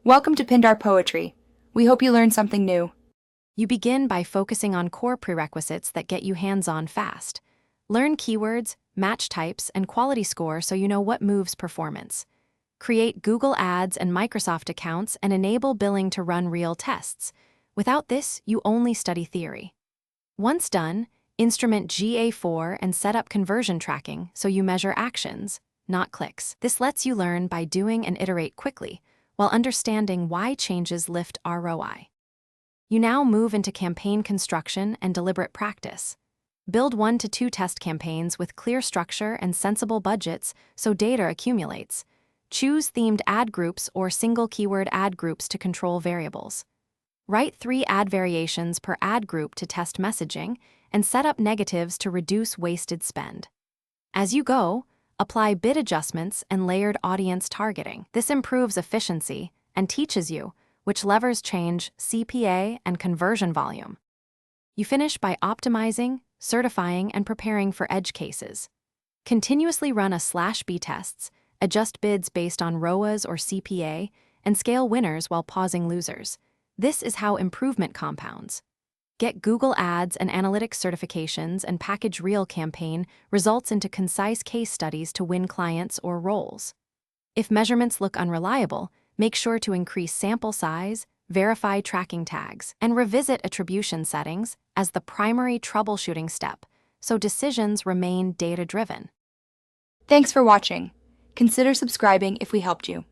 Welcome to Pindar Poetry. We hope you learned something new. You begin by focusing on core prerequisites that get you hands-on fast. Learn keywords, match types, and quality score so you know what moves performance. Create Google Ads and Microsoft accounts and enable billing to run real tests. Without this, you only study theory. Once done, instrument GA4 and set up conversion tracking so you measure actions, not clicks. This lets you learn by doing and iterate quickly, while understanding why changes lift ROI. You now move into campaign construction and deliberate practice. Build 1 to 2 test campaigns with clear structure and sensible budgets so data accumulates. Choose themed ad groups or single keyword ad groups to control variables. Write 3 ad variations per ad group to test messaging and set up negatives to reduce wasted spend. As you go, apply bid adjustments and layered audience targeting. This improves efficiency and teaches you which levers change CPA and conversion volume. You finish by optimizing, certifying, and preparing for edge cases. Continuously run a/B tests, adjust bids based on ROAS or CPA, and scale winners while pausing losers. This is how improvement compounds. Get Google Ads and analytics certifications and package real campaign results into concise case studies to win clients or roles. If measurements look unreliable, make sure to increase sample size, verify tracking tags, and revisit attribution settings as the primary troubleshooting step so decisions remain data-driven. Thanks for watching. Consider subscribing if we helped you.